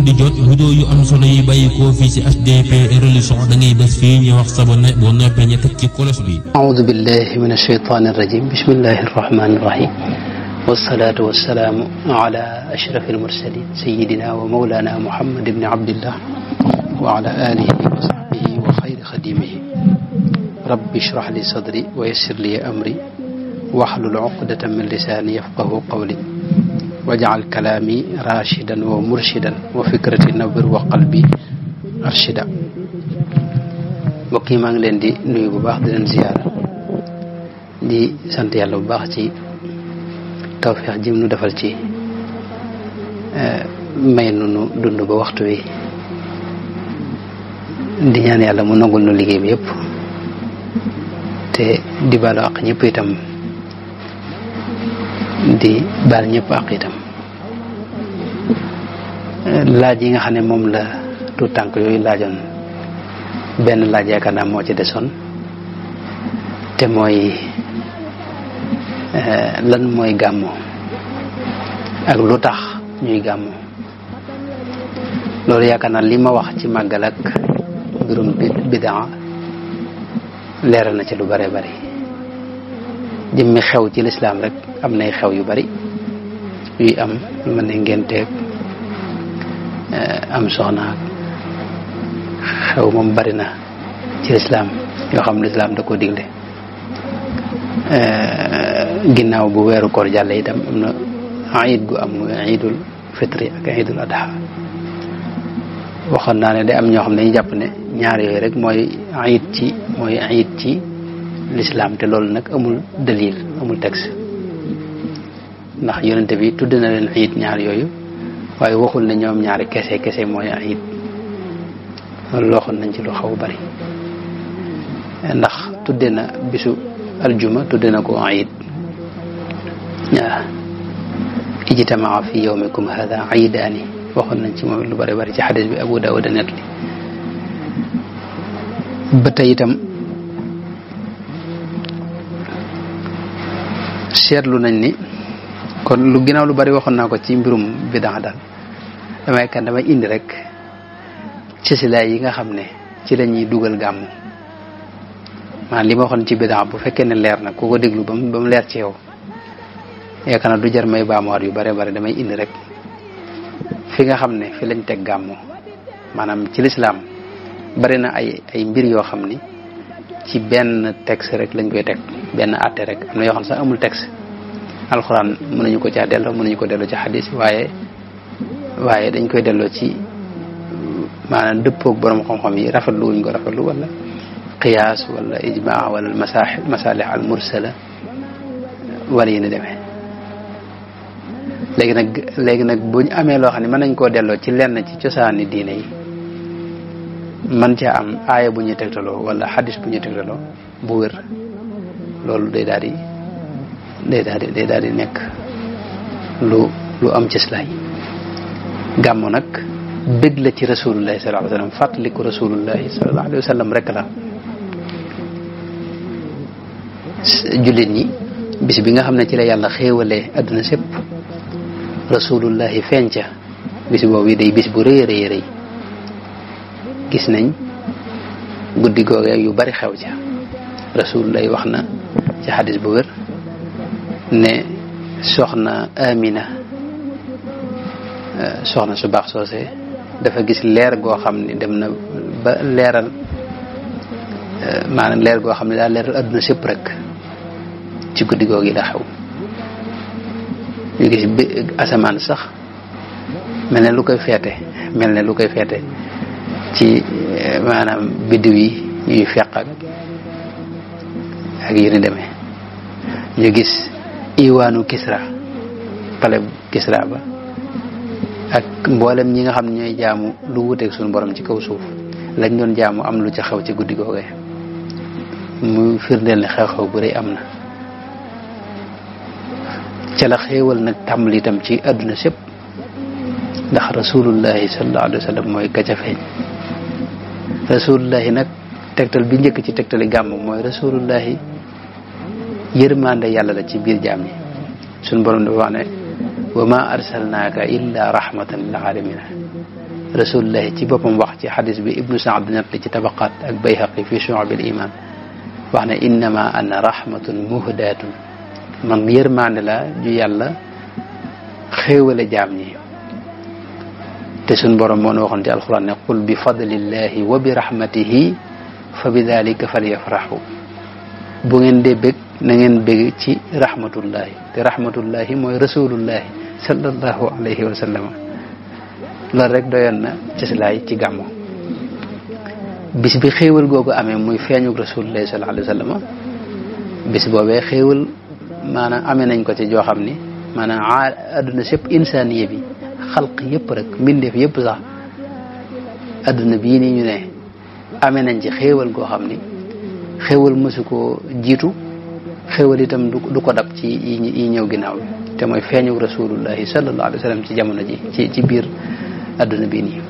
di jot vidéo yu am solo yi bàyyi ko fii ci HDP religion da ngay def fii ñu wax sabone boo noppee ñu teg ci kolos bi. a'uudu billahi min ash-shaytaani rajiim bismillahi rahmaani rahiim wassalaatu wassalaamu ala ashrafil mursaliin sayyidina wa mawlaana Muhammad ibn Abdillah wa ala aalihi wa sahbihi wa xayri xadimihi rabbi shrah li sadri wa yassir li amri wahlul uqdatan min lisaani yafqahu qawli waj'al kalaami raashidan wa murshidan wa fikrati nawwir wa qalbi arshida. mbokk yi maa ngi leen di nuyu bu baax di leen ziyaara di sant yàlla bu baax ci tawfeex ji nu defal ci may nu dund ba waxtu wi di ñaan yàlla mu nangul nu liggéey bi yëpp te di baalu àq ñëpp itam di baal ñëpp àq itam. laaj yi nga xam ne moom la tout tànk yooyu laajoon benn laaj yaakaar naa moo ci desoon te mooy lan mooy gàmmu ak lu tax ñuy gàmmu. loolu yaakaar naa li ma wax ci màggal ak mbirum bidaa leeral na ci lu bare bari. jëmmi xew ci lislaam rek am nay xew yu bari yuy am lu mel ne ngenteeg am soxna xew moom bari na ci lislaam yoo xam lislaam da ko digle. ginnaaw bu weeru koor jàlle itam am na iid gu am muy iidul fitri ak iidul adha. waxoon naa ne day am ñoo xam ne dañuy jàpp ne ñaar yooyu rek mooy iid ci lislaam te loolu nag amul dalil amul texte ndax yonente bi tudd na leen iid ñaar yooyu waaye waxul ne ñoom ñaari kese mooy iid. loolu waxoon nañ ci lu xaw bari ndax tudde na bisu aljuma tudde na ko iid. waaw ijtamaa fi yawmikum hada iidaani waxoon nañ ci moom lu bari ci xadis bi Abu Dawud net li. ba tey itam seetlu nañ ni kon lu ginnaaw lu bari waxoon naa ko ci mbirum bidaa daal damay indi rek ci silaay yi nga xam ne ci la ñuy dugal gàmmu. maanaam li ma waxoon ci bidaa bu fekkee ne leer na ku ko déglu ba mu leer ci yow yaakaar naa du jar may baamuwaat yu bare damay indi rek fi nga xam ne fi lañ teg gàmmu. maanaam ci lislaam bari na ay mbir yoo xam ni ci benn texte rek lañ koy teg benn àtte rek. am na yoo xam ne sax amul texte alxuraan mën nañu ko caa delloo mën nañu ko delloo ci xadis waaye dañ koy delloo ci maanaam dëppoog borom xam-xam yi rafetlu wuñ ko rafetlu wala qiyaas wala ijmaa wala masalih al mursala wala yi ni demee. léegi nag bu ñu amee loo xam ne mën nañ koo delloo ci lenn ci cosaani diine yi man caa am aaya bu ñuy tegtaloo wala xadis bu ñuy tegtaloo bu wér loolu day daal di nekk lu am cëslaay. gàmmu nag bëgg la ci rasulullahi sallallahu alayhi wa sallam fàttaliku rasulullahi sallallahu alayhi wa sallam rek la. jullit ñi bis bi nga xam ne ci la yàlla xéewalee adduna sépp rasulullahi feeñ ca bis boobu day bis bu rëy rëy. gis nañ guddi googee yu bari xew ca. rasulullahi wax na ci xadis bu wér ne soxna Amina soxna su baax soose dafa gis leer goo xam ne dem na ba leeral maanaam leer goo xam ne daal leeral adduna sépp rek ci guddi googu la xew. ñu gis asamaan sax mel ne lu koy feete ci maanaam biddiw yi ñuy feq ak yu ni demee. ñu gis iwaanu Kisra pale Kisra ba ak mboolem ñi nga xam ne ñooy jaamu lu wuteeg suñu borom ci kaw suuf lañ doon jaamu am lu ca xew ci guddi googee mu firndeel ne xew-xew bu rëy am na. ca la xéewal nag tàmbali itam ci àdduna sépp ndax rasulullahi sallallahu alayhi wa sallam mooy ka ca feeñ. rasulullahi nag tegtal bi njëkk ci tegtali gàmm mooy rasulullahi yërmande yàlla la ci biir jaam yi. suñu borom dafa wax ne wa ma arsalnaaka illa rahmatan lil alamin rasulullahi ci boppam wax ci xadis bi ibnu Saad net li ci tabaqaat ak Bayhaqi fi shu'abil iman wax ne innama ana rahmatun muhdatun man yërmande la ju yàlla xéewale jaam ñi te suñ borom moo waxoon ci alquran ne qul bi fadlillahi wa bi rahmatihi fa bi dalika falyafrahu bu ngeen dee bég na ngeen bég ci rahmatullahi te rahmatullahi mooy rasulullahi sallallahu alayhi wa sallam loolu rek doyoon na cëslaay ci gàmmu bis bi xéewal googu amee muy feeñu rasulullahi sallallahu alayhi wa sallam bis boobee xéewal maanaam amee nañ ko ci joo xam ni maanaam adduna sépp insaaniye bi xalq yëpp rek mbindeef yëpp sax adduna bii nii ñu ne amee nañ ci xéewal goo xam ni xéewal mësu ko jiitu xéewal itam du ko dab ci yi ñëw ginnaaw bi te mooy feeñu rasulullahi sallallahu alayhi wa sallam ci jamono ji ci biir adduna bii nii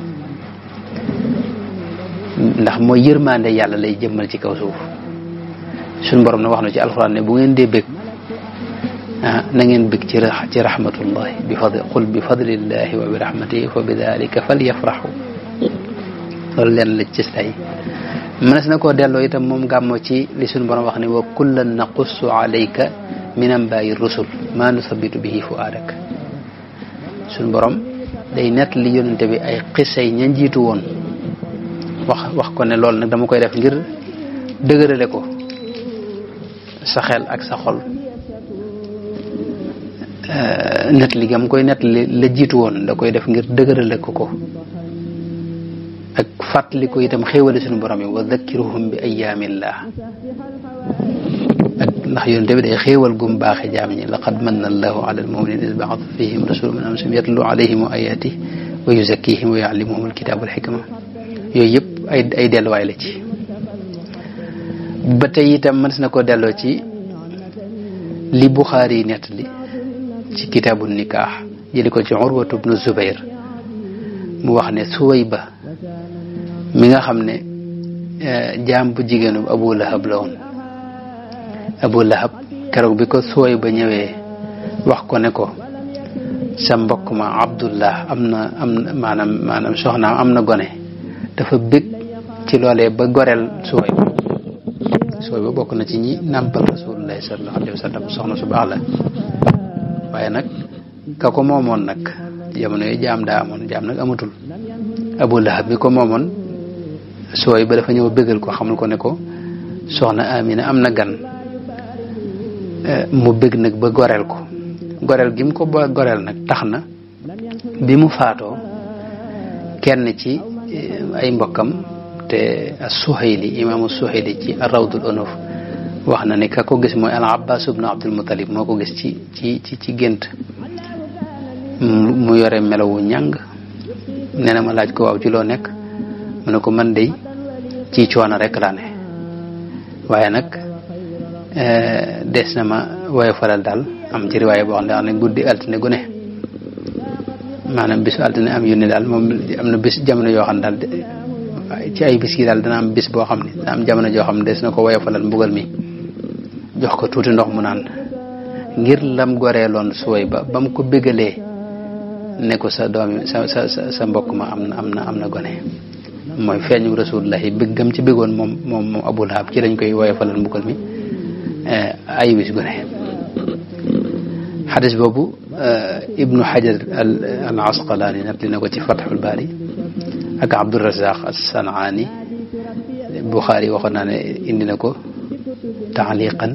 ndax mooy yërmande yàlla lay jëmmal ci kaw suuf suñ borom na wax na ci alxuraan ne bu ngeen dee bég na ngeen bég ci rahmatullahi qul bi fadlillahi wa bi rahmatihi fa bi dalika falyafrahu loolu leen la ci tay mënees na koo delloo itam moom gàmmoo ci li suñ borom wax ne wa kullan naqussu alayka min anbaa'i rusul ma nuthabitu bihi fu'aadak suñ borom day nett li yonente bi ay xissay ña njiitu woon wax ko ne loolu nag dama koy def ngir dëgërale ko sa xel ak sa xol net li gam koy net li la jiitu woon da koy def ngir dëgërale ko ak fàttali ko itam xéewale suñu borom yi wa dhakkiruhum bi ayyaamillah ak ndax yonente bi day xéewal gum baaxe jaam ñi laqad manna allahu ala almu'minina iz ba'atha fihim rasulan min anfusihim yatlu alayhim ayatihi wa yuzakkihim wa yu'allimuhum alkitaba wal hikma yooyu yëpp ay delluwaay la ci ba tey itam mën na ko delloo ci li Buxaari nett li ci kitaabu nikaax jëli ko ci Urwatu bnu Zubayr mu wax ne Suwayba mi nga xam ne jaam bu jigéenu Abu Lahab la woon Abu Lahab keroog bi ko Suwayba ñëwee wax ko ne ko sa mbokk ma Abdullah am na maanaam soxnaam am na gone dafa bég ci loolee ba goreel Suwayba bokk na ci ñi nàmpal rasulullahi sallallahu alayhi wa sallam soxna su baax la waaye nag ka ko moomoon nag jamono yooyu jaam daa amoon jaam nag amatul Abu Lahab bi ko moomoon Suwayba dafa ñëw bégal ko xamul ko ne ko soxna Amina am na gan mu bég nag ba goreel ko goreel gi mu ko ba goreel nag tax na bi mu faatoo kenn ci ay mbokkam te as-Suhayli imaamu Suhayli ci ar-Rawdul Unuf wax na ne ka ko gis mooy al-Abbas ibn Abdul Muttalib moo ko gis ci gént mu yore melawu ñàng nee na ma laaj ko waaw ci loo nekk mu ne ko man de ci coono rek laa ne waaye nag des na ma woye faral daal am ci riwaaya boo xam ne guddi altine gu ne maanaam bisu altine am yónni daal moom am na bis jamono yoo xam ne daal ci ay bis yi daal dana am bis boo xam ne dana am jamono joo xam ne des na ko woye falal mbugal mi jox ko tuuti ndox mu naan ngir lam goreeloon Suwayba ba mu ko bégalee ne ko sa doomi sa mbokk ma am na gone mooy feeñu rasulullahi bëggam ci bëggoon moom Abu Lahab ci lañ koy woye falal mbugal mi ay bis gone xadis boobu Ibnu Hajar al Asqalaani nag li na ko ci Fathul Baari ak Abdurazaq as-San'aani Buxaari waxoon naa ne indi na ko taaliqan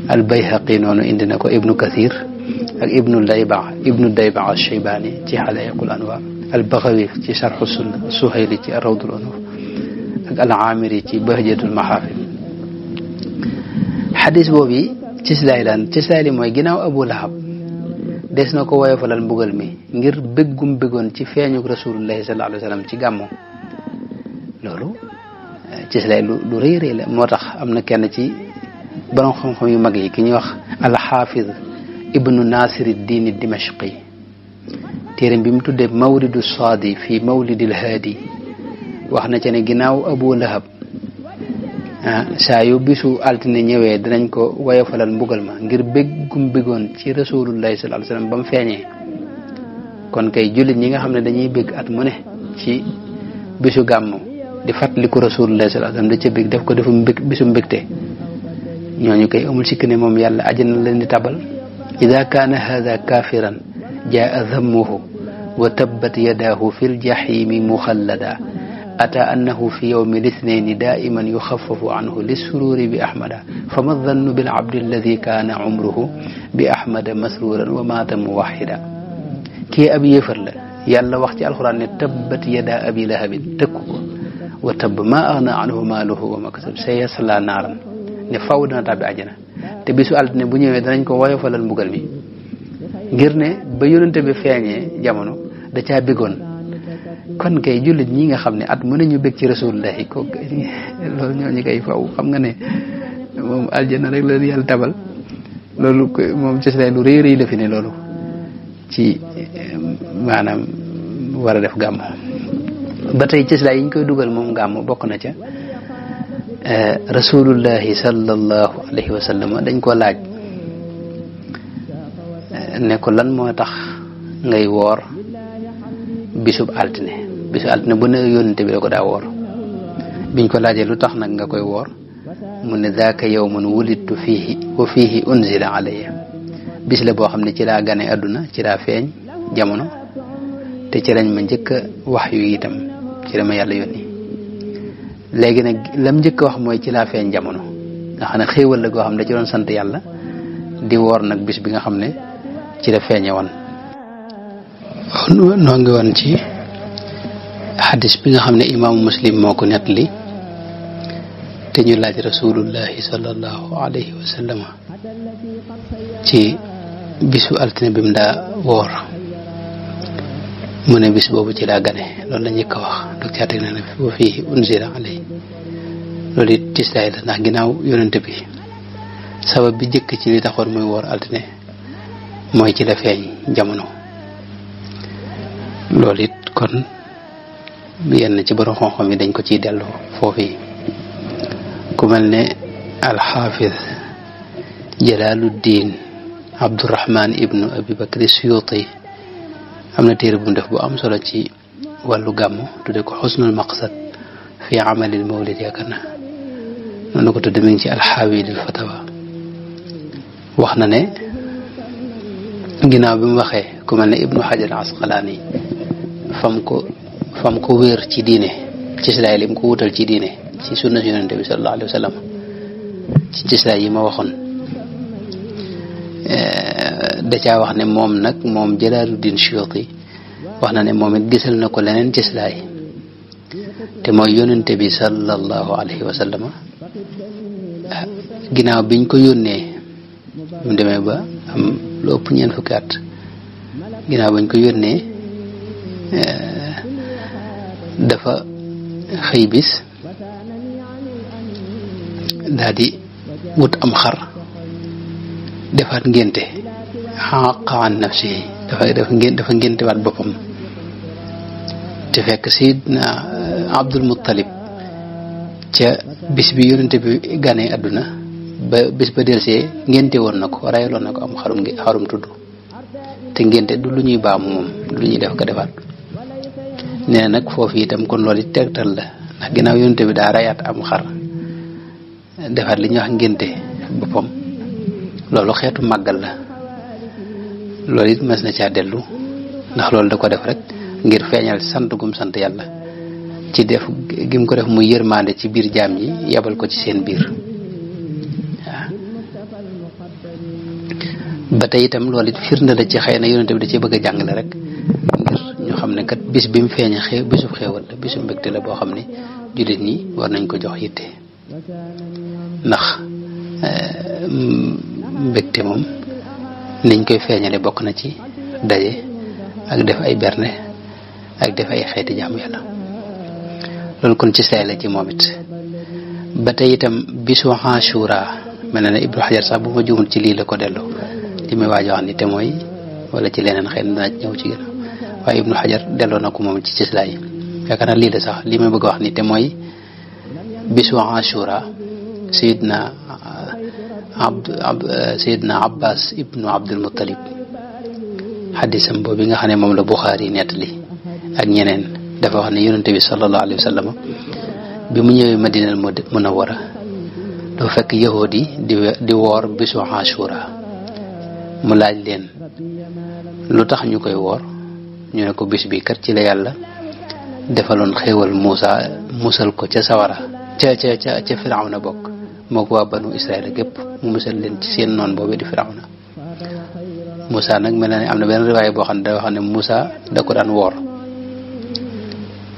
al Bayhaqi noonu indi na ko Ibnu Kathir ak Ibnu Dayba ash-Shaybaani ci Halaa'iqul Anwaar al Baghawi ci Sharh Sunna Suhayli ci Rawdul Unuf ak al Aamiri ci Bahjatul Mahaafil xadis boobu cislaay li mooy ginnaaw Abu Lahab des na ko woyofalal mbugal mi ngir bëggum bëggoon ci feeñu rasulullahi sallallahu alayhi wa sallam ci gàmmu loolu cislaay lu rëy rëy la moo tax am na kenn ci borom xam-xam yu mag yi ki ñuy wax al-Hafiz ibnu Nasiruddin ad-Dimashqi téeram bi mu tuddee Mawlidu Saadi fi Mawlidil Haadi wax na ci ne ginnaaw Abu Lahab saa yu bisu altine ñëwee dinañ ko woyofalal mbugal ma ngir bëggum bëggoon ci rasulullahi sallallahu alayhi wasallam ba mu feeñee kon kay jullit ñi nga xam ne dañuy bëgg at mu ne ci bisu gàmmu di fàttaliku rasulullah sallallahu alayhi wasallam da ca bëgg def ko defu bisu mbégte ñooñu kay amul sikk ne moom yàlla àjjana leen di tabal ida kaana hada kafiran jaa dhammuhu wa tabbat yadaahu fi ljahimi muxallada ata annahu fi yawmi lisnayni daiman yuxafafu anhu lissururi bi ahmada fama dhannu bil abdi alladi kaana umruhu bi ahmada masruran wa maata muwahida kii ab yéefar la yàlla wax ci alxuraan ne tabbat yada abi lahabin tëkku ko wa tabb ma agna anhu maaluhu wa ma kasab sayasla naaran ne faw dana tàbbi àjjana te bisu altine bu ñëwee danañ ko woyofalal mbugal mi ngir ne ba yonente bi feeñee jamono da caa béggoon kon kay jullit ñi nga xam ne at mën nañu bég ci rasulullahi ko loolu ñooñu kay faw xam nga ne moom aljana rek la yàlla tabal loolu moom ci lu rëy rëy la fi ne loolu ci maanaam war a def gàmm ba tey ci yi ñu koy dugal moom gàmm bokk na ca rasulullahi sallallahu alayhi wa sallam dañ ko laaj ne ko lan moo tax ngay woor bisub altine bu ne yónnente bi da ko daa woor biñ ko laajee lu tax nag nga koy woor mu ne daaka yawmun wulidtu fiihi wa fiihi unzila alayya bis la boo xam ne ci laa gane àdduna ci laa feeñ jamono te ci lañ ma njëkk a wax yu itam ci la ma yàlla yónni léegi nag lam njëkk a wax mooy ci laa feeñ jamono nga xam ne xéewal la goo xam ne da ci doon sant yàlla di woor nag bis bi nga xam ne ci la feeñe woon noo ngi woon ci xadis bi nga xam ne imaamu muslim moo ko nettali te ñu laaj rasulullahi sallallahu alayhi wa sallam ci bisu altine bi mu daa woor mu ne bis boobu ci laa gane loolu la njëkk a wax dog caateg na ne wa fii unzila alay loolu it tislaay la ndax ginnaaw yonente bi sabab bi jëkk ci li taxoon muy woor altine mooy ci la feeñ jamono loolu it kon yenn ci borom xam-xam yi dañ ko ciy dellu foofu ku mel ne alxaafid Jalaaluddin Abdurrahman ibnu Abi Bakri Suyuti am na téere bu mu def bu am solo ci wàllu gàmmu tudde ko xusnul maqsad fi amalil mawlid yaakaar na noonu ko tudde mi ngi ci alxaawi lil fatawa wax na ne ginnaaw bi mu waxee ku mel ne ibnu Hajar Asqalaani fam ko wéer ci diine ci silaay li mu ko wutal ci diine ci sunna yonente bi sallallahu alayhi wa sallam ci silaay yi ma waxoon da caa wax ne moom Jalaaluddin Suyuti wax na ne moom it gisal na ko leneen ci silaay te mooy yonente bi sallallahu alayhi wa sallam ginnaaw biñ ko yónnee mu demee ba am lu ëpp ñeent fukki at ginnaaw bañ ko yónnee dafa xëy bis daal di wut am xar defaat ngénte xaqaan nafsi dafa ngénte waat boppam te fekk Sayyidna Abdul Muttalib ca bis bi yonente bi ganee àdduna ba bis ba delsee ngénte woon na ko rayaloon na ko am xarum tudd te ngénte du lu ñuy baamu moom du lu ñuy def ko defaat nee nag foofu itam kon loolu it tegtal la ndax ginnaaw yonente bi daa rayaat am xar defaat li ñuy wax ngénte boppam loolu xeetu màggal la loolu it mas na caa dellu ndax loolu da ko def rek ngir feeñal sant gum sant yàlla ci def gim ko def muy yërmande ci biir jaam yi yebal ko ci seen biir waaw ba tey itam loolu it firnde la ci xëy na yonente bi da cee bëgg a jàngale rek ngir ñu xam ne kat bis bi mu feeñe bisub xéewal la bisub mbégte la boo xam ne jullit ñi war nañ ko jox yitte ndax mbégte moom niñ koy feeñale bokk na ci daje ak def ay berne ak def ay xeeti jaamu yàlla loolu kon ci say la ci moom it ba tey itam bisu Ashura mel na ne Ibnu Hajar sax bu ma juumul ci lii la ko delloo li muy waaj wax ni te mooy wala ci leneen xëy na dana ñëw ci gën waaye Ibnu Hajar delloo na ko moom ci cislaay yaakaar naa lii la sax li may bëgg a wax ni te mooy bisu Ashura Sayyidna Abbas ibnu Abdul Muttalib xaddisam boobu nga xam ne moom la Buxaari nettali ak ñeneen dafa wax ne yonente bi sallallahu alayhi wa sallam bi mu ñëwee Madinal Munawwara dafa fekk yahuud yi di woor bisu Ashura mu laaj leen lu tax ñu koy woor ñu ne ko bis bi kat ci la yàlla defaloon xéewal Muusa musal ko ca sawara ca Firawna bokk moo ko waa banu Israël gépp mu musal leen ci seen noon boobu di Firawna. Muusa nag mel na ne am na benn riwaay boo xam ne da wax ne Muusa da ko daan woor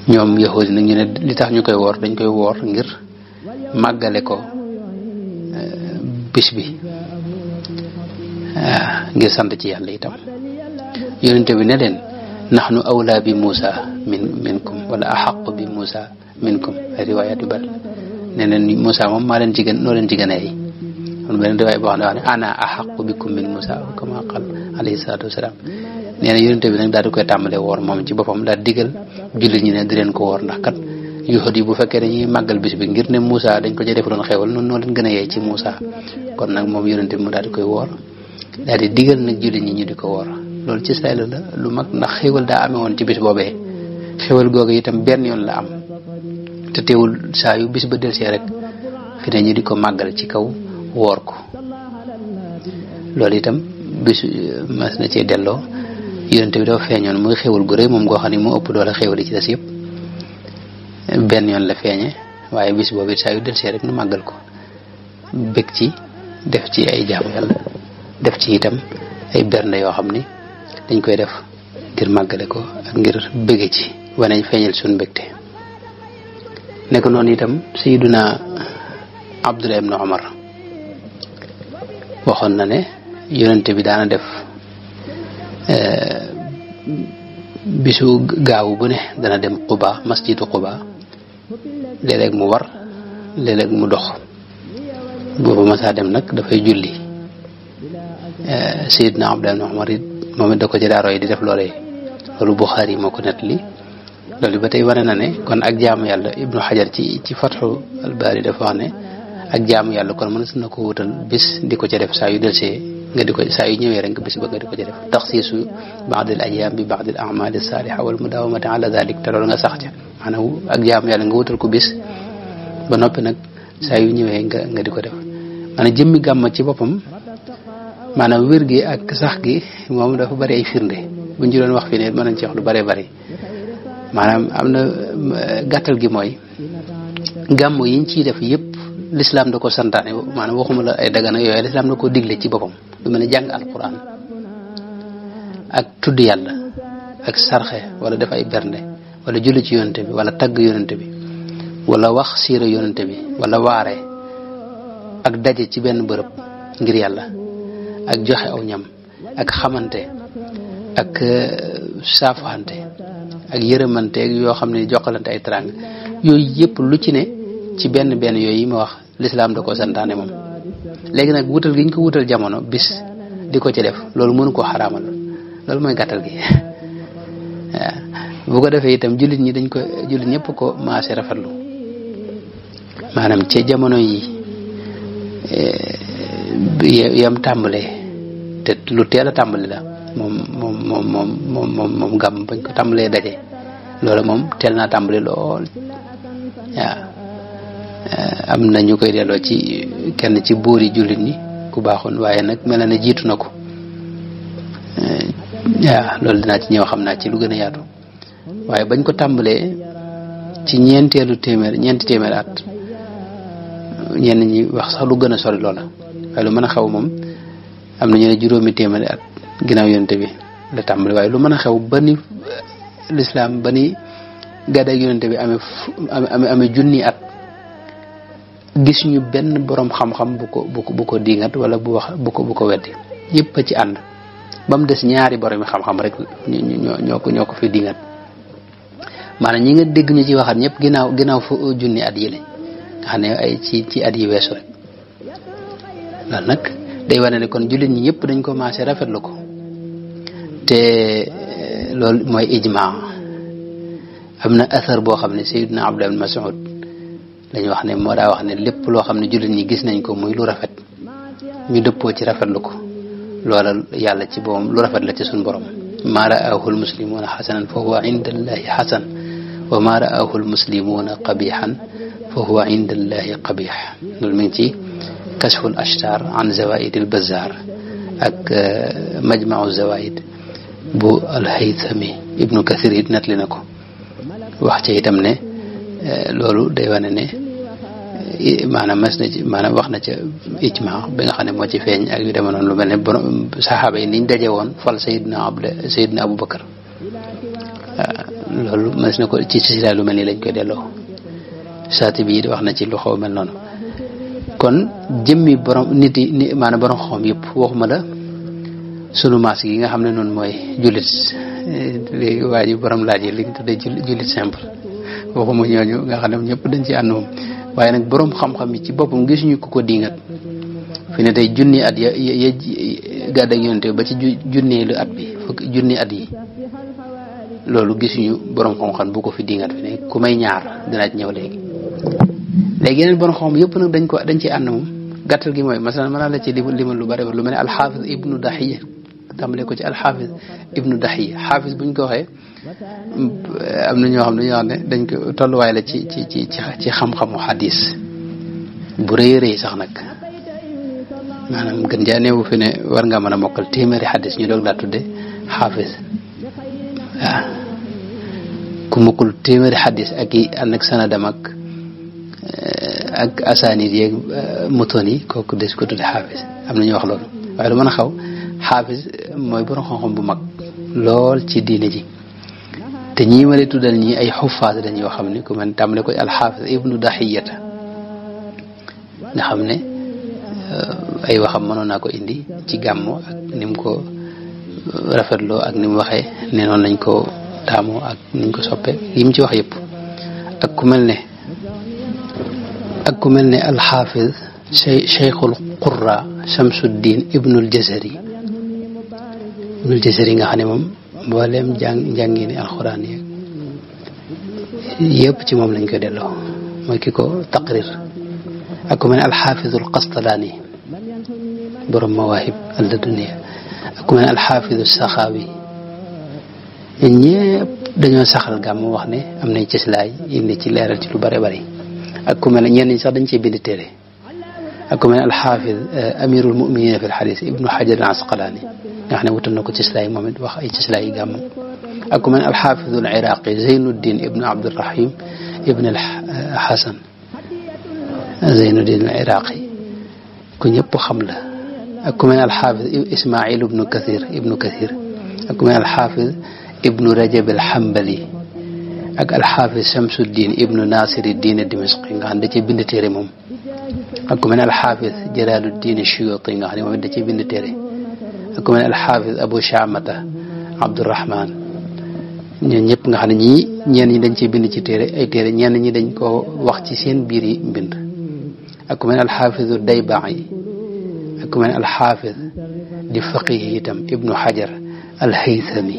ñoom yahuud nag ñu ne li tax ñu koy woor dañ koy woor ngir màggale ko bis bi ngir sant ci yàlla itam. yonente bi ne leen nahnu awla bi Muusa minkum wala ahaqu bi Muusa minkum ay riwaayaat yu bari ne leen Muusa moom maa leen ci gën noo leen ci gën a yi am benn riwaay boo xam ne wax ne ana ahaqu bikum min Muusa kama qal alayhi salaatu wasalaam. nee na yonente bi nag daal di koy tàmbalee woor moom ci boppam daal digal jullit ñi ne di leen ko woor ndax kat yuhud yi bu fekkee dañuy màggal bis bi ngir ne Muusa dañ ko ca defaloon xewal noonu noo leen gën a yee ci Muusa kon nag moom yonente bi mu daal di koy woor daal di digal nag jullit ñi ñu di ko woor. loolu ci sayla la lu mag ndax xéwal daa amee woon ci bis boobee xéwal googu itam benn yoon la am te teewul saa yu bis ba delsee rek fi ne ñu di ko màggal ci kaw woor ko loolu itam bis mas na cee delloo yonente bi dafa feeñoon muy xéwal gu rëy moom goo xam ne moo ëpp doole xéwal yi ci des yëpp benn yoon la feeñe waaye bis boobu saa yu delsee rek nu màggal ko bég ci def ci ay jaamu yàlla def ci itam ay bernde yoo xam ni dañ koy def ngir màggale ko ak ngir bëgge ci wane feeñal suñu mbégte. nekk noonu itam Sayyiduna Abdullah ibn Umar waxoon na ne yonente bi daana def bisu gaawu bu ne dana dem Quba masjidu Quba léeg-léeg mu war léeg-léeg mu dox boobu masaa dem nag dafay julli. Sayyidna Abdullah ibn Umar it moom it da ko ci daa roy di def loolee loolu Buxaari moo ko nettali loolu ba tey wane na ne kon ak jaamu yàlla Ibnu Hajar ci Fathu al-Baari dafa wax ne ak jaamu yàlla kon mën na ko wutal bis di ko ca def saa yu delsee nga di ko saa yu ñëwee rek nga bis ba nga di ko ca def taxsiisu ba'dil ayyaam bi ba'dil a'maali saaliha wal mudaawamati ala dalik te loolu nga sax ca maanaam ak jaamu yàlla nga wutal ko bis ba noppi nag saa yu ñëwee nga di ko def maanaam jëmmi gàmm ci boppam maanaam wér gi ak sax gi moom dafa bari ay firnde buñ ci doon wax fii ne mën nañ ci wax lu bari bari maanaam am na gàttal gi mooy gàmm yiñ ciy def yëpp l'islam da ko santaane maanaam waxuma la ay dagana yooyu l'islam da ko digle ci boppam lu mel ne jàng alquran ak tudd yàlla ak sarxe wala def ay bernde wala julli ci yonente bi wala tagg yonente bi wala wax siira yonente bi wala waare ak daje ci benn bërëb ngir yàlla ak joxe aw ñam ak xamante ak saafuxante ak yërëmante yoo xam ne jokkalante ay teraanga yooyu yëpp lu ci ne ci benn yooyu yi ma wax lislaam da ko santaane moom. léegi nag wutal gi ñu ko wutal jamono bis di ko ci def loolu mënu koo xaraamal loolu mooy gàttal gi waaw bu ko defee itam jullit ñëpp ko maase rafetlu maanaam ci jamono yi yam tàmbalee te lu teel a tàmbali la moom gàmm bañ ko tàmbalee daje loolu moom teel naa tàmbali lool waaw am na ñu koy delloo ci kenn ci buuri jullit ñi ku baaxoon waaye nag mel na ne jiitu na ko waaw loolu dinaa ci ñëw xam naa ci lu gën a yaatu waaye bañ ko tàmbalee ci ñeenti téeméer at ñenn ñi wax sax lu gën a sori loola waaye lu mën a xew moom am na ñu ne juróomi téeméeri at ginnaaw yonente bi la tàmbali waaye lu mën a xew ba ni lislaam ba ni gàddaay yonente bi amee junni at gis ñu benn borom xam-xam bu ko diingat wala bu ko weddi yëpp a ci ànd ba mu des ñaari borom xam-xam rek ñoo ko fi diingat maanaam ñi nga dégg ñu ci waxat ñëpp ginnaaw fu junni at yi la nga xam ne ay ci at yi weesu rek loolu nag day wane ne kon jullit ñi ñëpp dañ ko maase rafetlu ko te loolu mooy ijmaa am na athar boo xam ne Sayyidina Abdullah ibn Mas'ud lañu wax ne moo daa wax ne lépp loo xam ne jullit ñi gis nañ ko muy lu rafet ñu dëppoo ci rafetlu ko loola yàlla ci boppam lu rafet la ci suñu borom ma ra'ahu almuslimuna hasanan fa huwa inda allahi hasan wa ma ra'ahu almuslimuna qabihan fa huwa inda allahi qabih loolu mi ngi ci kashful ashtar an zawaid al bazzar ak majma'u zawaid bu al-Haythami ibnu Kathir it nettali na ko wax ci itam ne loolu day wane ne maanaam mas na ci maanaam wax na ca ijma bi nga xam ne moo ci feeñ ak yu demee noonu lu mel ne borom saxaaba yi niñ daje woon fal Seydina Abubakar loolu mas na ko ci sila lu mel nii lañ koy delloo saati bi wax na ci lu xaw mel noonu kon jëmmi borom nit yi maanaam borom xam yëpp waxuma la sunu maas gi nga xam ne noonu mooy jullit léegi waa ji borom laaj yi li ñu tuddee jullit simple waxuma ñooñu nga xam ne ñëpp dañ ci ànd moom waaye nag borom xam-xam yi ci boppam gisuñu ku ko diingat fi ne tey junni at ya gàdd ak yonte ba ci junneelu at bi fukki junni at yi loolu gisuñu borom xam-xam bu ko fi diingat fi ne ku may ñaar dinaa ci ñëw léegi yeneen borom xam yëpp nag dañ ci ànd moom gàttal gi mooy masalan mën naa la ci limal lu bari lu mel ne alxaafis ibnu daxiya tàmbalee ko ci alxaafis ibnu daxiya xaafis buñ ko waxee am na ñoo xam ne dañ ko tolluwaay la ci xam-xamu xadis bu rëy rëy sax nag maanaam gën jaa neewu fi ne war nga mën a mokkal téeméeri xadis ñu doog laa tudde xaafis waaw ku mokkul téeméeri xadis ak i ànd ak sanadam ak asaanid yeeg motoon yi kooku des ko tudde xaafis am na ñu wax loolu waaye lu mën a xaw xaafis mooy borom xam-xam bu mag lool ci diine ji te ñii ma lay tuddal ñii ay xuffaas dañ yoo xam ne ku mel tàmbale ko alxaafis ibnu daxiyata nga xam ne ay waxam mënoon naa ko indi ci gàmmu ak ni mu ko rafetloo ak ni mu waxee ne noonu lañ ko taamoo ak niñ ko soppee yi mu ci wax yëpp ak ku mel ne alxaafis cheikhul qurra Shamsuddin ibnul Jazari nga xam ne moom mbooleem njàngini alxuraan yi yëpp ci moom lañ koy delloo mooy ki ko taqrir ak ku mel ne alxaafisul Qastalaani borom mawaahib alladuniya ak ku mel ne alxaafisu Saxaawi ñëpp dañoo saxal gàmm wax ne am nañ cëslaay indi ci leeral ci lu bare bari ak ku mel ne ñenn ñi sax dañ cee bind téere ak ku mel ne alxaafis amirul muminina fi lxadis ibnu Hajar al Asqalaani nga xam ne wutal na ko cëslaay moom it wax ay cëslaay yi gàmm ak ku mel ne alxaafisul iraqi Zeynuddin ibnu Abdurrahim ibnu Hasan Zeynuddin al iraqi ku ñëpp xam la ak ku mel ne alxaafis Ismail ibnu Kathir ak ku mel ne alxaafis ibnu Rajab al Hambali ak alxaafis Shamsuddin ibnu Nasiruddin Dimashqi nga xam ne da cee bind téere moom ak ku mel ne alxaafis Jalaluddin Suyuti nga xam ne moom it da cee bind téere ak ku mel ne alxaafis Abu Shamata Abdurrahman ñoo ñëpp nga xam ne ñenn ñi dañ cee bind ci téere ay téere ñenn ñi dañ ko wax ci seen biir yi mbind ak ku mel ne alxaafisu Dayba'i ak ku mel ne alxaafis di faqih itam ibnu Hajar al-Haythami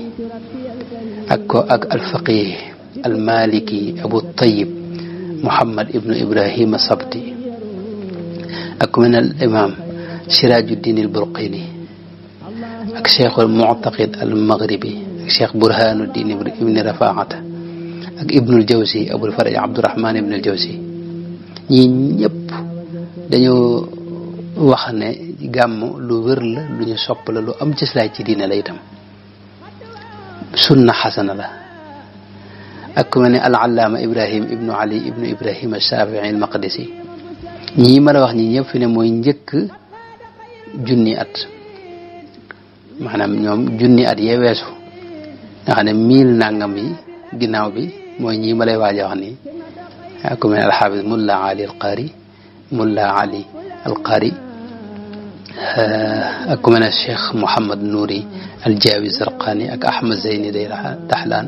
ak alfaqih almaliki Abu Tayyib Muhammad ibnu Ibrahim Sabti ak ku mel ne al imam Sirajuddin al-Burqini ak cheikh al-Mu'taqid al-Maghribi ak cheikh Burhanuddin ibn Rafaata ak ibnul Jawzi Abul Faraj Abdurrahman ibnul Jawzi ñii ñëpp dañoo wax ne gàmm lu wér la lu ñu sopp la lu am cëslaay ci diine la itam sunna xasana la ak ku mel ne al-allaama Ibrahim ibnu Ali ibnu Ibrahim al-Shaafi'i al-Maqdisi ñii ma la wax ñii ñëpp fi ne mooy njëkk junni at maanaam ñoom junni at yee weesu nga xam ne 1000 nangam yi ginnaaw bi mooy ñii ma lay waaj a wax nii ak ku mel ne al-Hafiz Mulla Ali al-Qari ak ku mel ne Cheikh Mouhamad Nouri al-Jawi Zarqani ak Ahmad Zeyni day Dahlan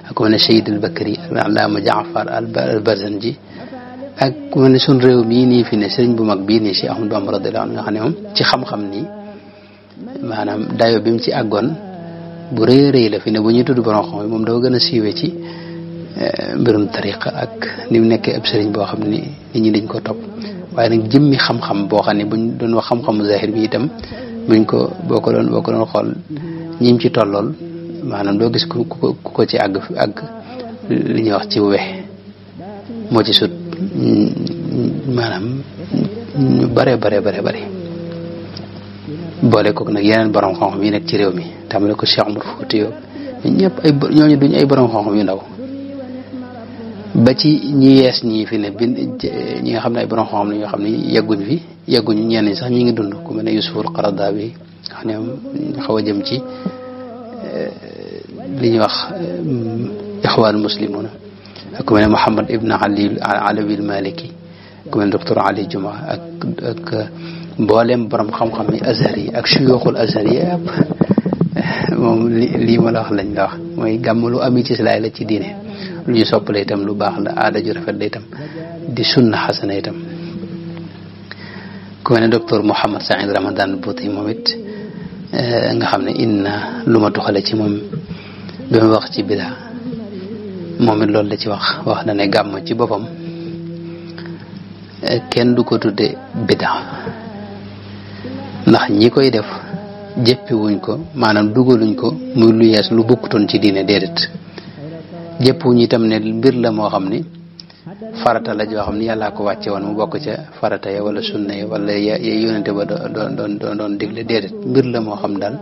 ak ku mel ne Sayyid al-Bakri al-Allama Jaafar al-Barzanji ak ku mel ne suñ réew mii nii fi ne sëriñ bu mag bii nii Cheikh Ahmadou Bamba radiyallahu anhu nga xam ne moom ci xam-xam nii maanaam dayo bi mu ci àggoon bu rëy rëy la fi ne bu ñuy tudd borom xam moom dafa gën a siiwee ci mbirum tariqa ak ni mu nekkee ab sëriñ boo xam ne nit ñi dañ ko topp waaye nag jëmmi xam-xam boo xam ne buñ doon wax xam-xamu zahir bi itam boo ko doon xool ñi mu ci tollool maanaam doo gis ku ko ci àgg li ñuy wax ci wex moo ci sut maanaam ñu bare boole kook nag yeneen borom xam-xam yi nekk ci réew mi tamale ko Cheikh Oumar Fouti yo ñëpp ñooñu duñ ay borom xam-xam yu ndaw ba ci ñi yees ñii fi ne ñi nga xam ne ay borom xam-xam la ñoo xam ne yegguñu ñenn ñi sax ñi ngi dund ku mel ne Yusuful Qaradawi xam ne xaw a jëm ci li ñuy wax ixwaan muslimuna ak ku mel ne Muhammad ibn Alawi al-Maliki ku mel ne docteur Ali Juma ak mboolem borom xam-xam yi azhar yi ak suyuuxul azhar yi yëpp moom lii ma la wax lañ la wax mooy gàmm lu ami ci silaay la ci diine lu ñu soppale itam lu baax la aada ju rafet la itam di sunna xasana itam ku mel ne docteur Mouhammad Saïd Ramadan Bouti moom it nga xam ne inna lu ma tuxale ci moom bi ma wax ci bidaa moom it loolu la ci wax na ne gàmm ci boppam kenn du ko tudde bidaa ndax ñi koy def jëppi wuñ ko maanaam dugaluñ ko muy lu yees lu bokkutoon ci diine déedéet jëpp wuñ itam ne mbir la moo xam ni farata la joo xam ni yàllaa ko wàcce woon mu bokk ca farata ya wala sunna ya wala yonente ba doon digle déedéet mbir la moo xam daal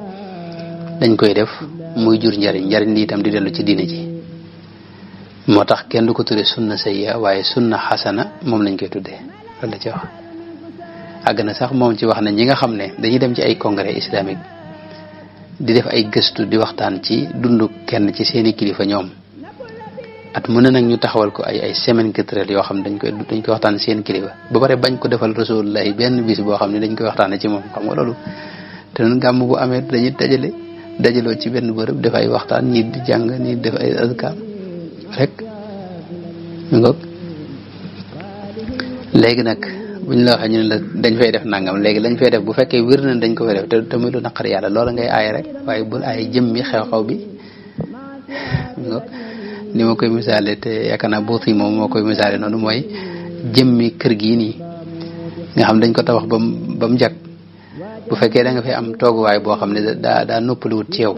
dañ koy def muy jur njariñ li itam di dellu ci diine ji moo tax kenn du ko tuddee sunna sayya waaye sunna xasana moom lañ koy tuddee loolu la ci wax àgg na sax moom ci wax na ñi nga xam ne dañuy dem ci ay congrès islamique di def ay gëstu di waxtaan ci dundu kenn ci seeni kilifa ñoom at mu ne nag ñu taxawal ko ay semaine culturelle yoo xam ne dañ koy waxtaan seen kilifa ba pare bañ ko defal rasulullahi benn bis boo xam ne dañ koy waxtaane ci moom xam nga loolu te noonu gàmm bu amee dañuy dajaloo ci benn bërëb def ay waxtaan ñii di jàng ñii def ay azkar rek ñu ngoog léegi nag buñ la waxee ñu ne la dañ fay def nangam léegi lañ fay def bu fekkee wér na dañ ko fay def te muy lu naqar yàlla loola ngay aaye rek waaye bul aaye jëmmi xew-xew bi ni ma koy misaale te yaakaar naa buuti moom moo koy misaale noonu mooy jëmmi kër gii nii nga xam dañ ko tabax ba mu jag bu fekkee da nga fi am tooguwaay boo xam ne daa noppaliwut ci yow